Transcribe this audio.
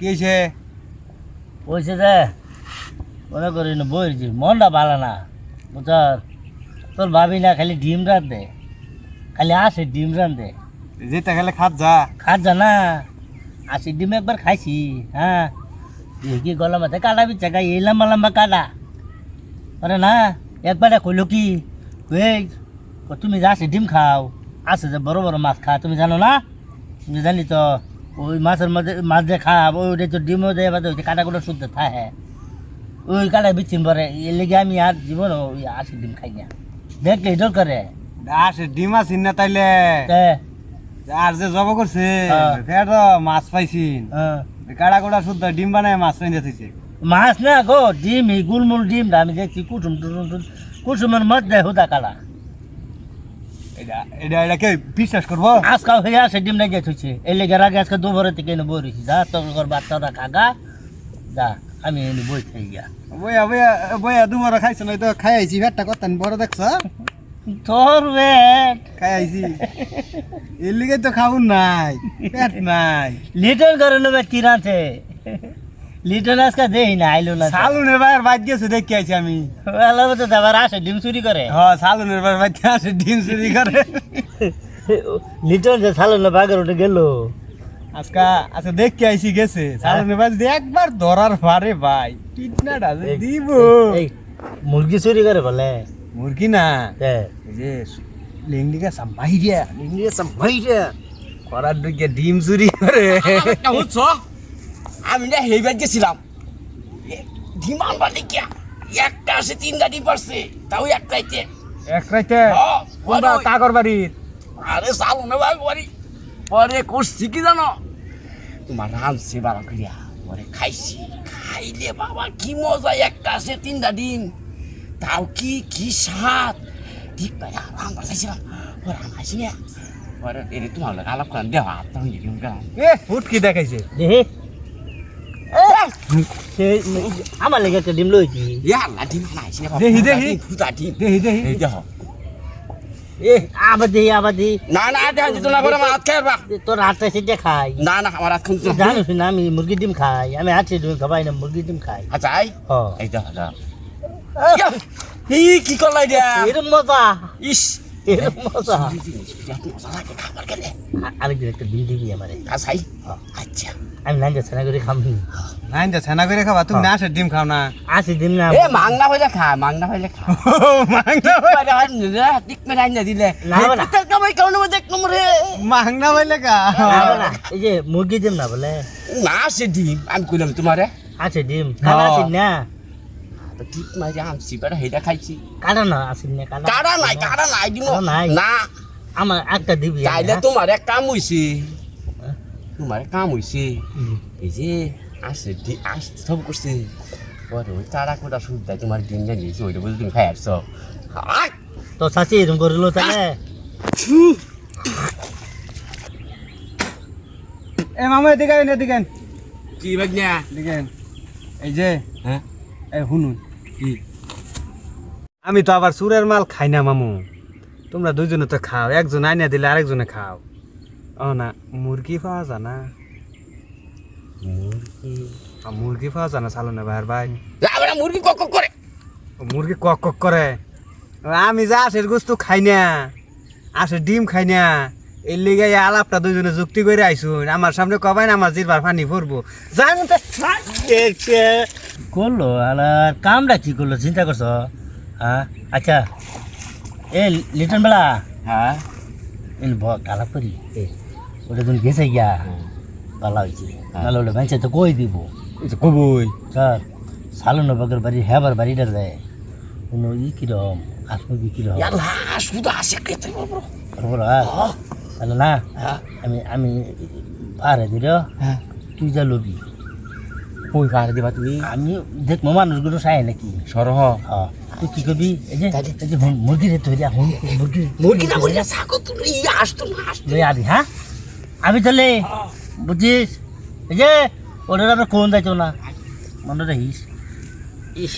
কি হয়েছে? বলছে যে মনে করি না বইছি মনটা ভালো না বুঝার তোর ভাবি না খালি ডিম রাঁধে খালি আসে ডিম রাঁধে যেটা খেলে খাত যা। খাত না আসি ডিম একবার খাইছি হ্যাঁ কি গলা মাথায় কাটা বিচ্ছে গাই এই লম্বা লম্বা কাটা আরে না একবারে কইলো কি এই তুমি যে আসে ডিম খাও আসে যে বড় বড় মাছ খা তুমি জানো না তুমি জানি তো ওই মাছের মধ্যে মাছ যে খা ওই তো ডিমও দেয় বা ওই কাটাগুলো শুদ্ধ থাকে ওই কাটা বিচ্ছিন পরে এর লেগে আমি আর জীবন ওই আসে ডিম খাই না দেখলে ডর করে আসে ডিম আছিন না তাইলে আর যে জব করছে ফের মাছ পাইছিন কাড়া কোড়া শুদ্ধ ডিম বানায় মাছ পাইন দিতেছে মাছ না গো ডিম এই গুলমুল ডিম আমি দেখছি কুসুম কুসুমের মধ্যে হুদা কালা এটা এটা এটা কে বিশ্বাস করবো? আজকাল হয়ে আসে ডিম না গেছে এই লেগে রাগে আজকে দুপুরে থেকে এনে বই রয়েছি যা তোর বাচ্চারা খাগা যা আমি এনে বই খাই গিয়া বইয়া বইয়া বইয়া দুবার খাইছ না তো খাই আইছি ফেরটা করতেন বড় দেখছ তোর বেট খাই আইছি এর লিগে তো খাউন নাই পেট নাই লিটন করে নেবে কিরাছে লিটন আজকে দেই না আইলো না সালুনের ভাইয়ের বাদ গেছে দেখে আইছি আমি এলাও তো আবার আসে ডিম চুরি করে হ্যাঁ সালুনের ভাইয়ের বাদ আসে ডিম চুরি করে লিটন যে সালুন বাগের উঠে গেল আজকা আচ্ছা দেখে আইছি গেছে সালুনের ভাই যদি একবার ধরার পারে ভাই কিডনাটা যে দিব এই মুরগি চুরি করে বলে মুরগি না হ্যাঁ এই যে লিংডিকা সাম্বাইরিয়া করার দিকে ডিম চুরি করে বুঝছ আমি না হেইবার গেছিলাম ডিম আনবার লিখিয়া একটা আসে তিনটা ডিম পারছে তাও একটাইতে এক রাইতে কোনটা কাগর বাড়ির আরে চালু না ভাই বাড়ি পরে করছি কি জানো তোমার রাঁধছে বাবা করিয়া পরে খাইছি খাইলে বাবা কি মজা একটা আসে তিনটা ডিম তাও কি কি স্বাদ ঠিক ভাই রান্না চাইছিলাম পরে রান্নাইছি না পরে এর তোমার লোক আলাপ করেন দেওয়া তখন ডিম গেলাম এ ফুট কি দেখাইছে দেখি আমার লেগে একটা ডিম লইছি ইয়াল্লা ডিম আনাইছি না দেখি, দেখি। ফুটা ডিম দেখি দেখি এই দেখো এ আবার দি না না দেখো তো না করে আমার হাত খাইবা তোর হাতটা সেটা খাই না না আমার হাত খাইছো জানিস না আমি মুরগি ডিম খাই আমি হাতে ডিম খাবাই না মুরগি ডিম খাই আচ্ছা আই হ এই দেখো দাও এই কি করলাই দিয়া এরকম মজা ইস এরকম মজা মজা লাগে খাবার গেলে আরেকদিন একটা ডিম দিবি আমারে আচ্ছা আচ্ছা আমি লাইন যাচ্ছে না করে খামি নাইন যা ছানা করে খাবা তুমি না আসে ডিম খাও না আসি ডিম না এ মাংনা হইলে খা মাংনা হইলে খা মাংনা বাইরে হয় না ঠিক মে রাইনা দিলে না হবে না। তেল কামাই কাউনে মধ্যে এক নম্বরে মাংনা বলে কা এই যে মুরগি ডিম না বলে না সে ডিম আমি কইলাম তোমারে আছে ডিম খানা আছে না তো ঠিক মাই আনছি বেটা হেডা খাইছি কাটা না আছে না কাড়া নাই দিম কাড়া নাই। না আমার একটা দিবি তাইলে তোমারে কাম হইছে তোমারে কাম হইছে এই যে আসে দি আস সব করছে বড় তারা কোটা শুদ্ধ তোমার ডিম জানিয়েছি ওইটা বলে তুমি খাই আসছো তো চাচি এরকম করলো তাহলে এ মামা এদিকে আইন এদিকে আইন কি বাগনা এদিকে আইন এই যে হ্যাঁ এই শুনুন কি আমি তো আবার চুরের মাল খাই না মামু তোমরা দুইজনে তো খাও একজন আইনা দিলে আরেকজনে খাও ও না মুরগি পাওয়া যায় না মুরগি পাওয়া যায় না চালনে ভাইয়ের ভাই আমরা মুরগি কক করে মুরগি কক কক করে আমি যা আশের গোস্ত খাই না আসে ডিম খাই না এর লিগে আলাপটা দুইজনে যুক্তি করে আইসুন আমার সামনে কবাই না আমার জিরবার পানি পড়বো জান করলো আর কামটা কি করলো চিন্তা করছো হ্যাঁ আচ্ছা এ লিটন বেলা হ্যাঁ এন আলাপ করি ওটা তুমি গেছে গিয়া ভালো হয়েছে নাহলে ওটা ভেঙছে তো কই দিব কবই স্যার সালন বাগের বাড়ি হেবার বাড়িটা যায় কোনো কিরম আসবি কিরম ইয়াল্লা শুধু আসে কেতে বড় বড় তাহলে না আমি পারে দিল তুই যা লবি কই পারে দিবা তুমি আমি দেখবো মানুষগুলো চাই নাকি সরহ হ্যাঁ তুই কি করবি এই যে মুরগিরে তৈরি এখন মুরগি না বলে সাকো তুমি আসতো না লই আদি হ্যাঁ আমি তাহলে বুঝিস এই যে ওটা আমরা কোন যাইতো না মনে রাখিস ইস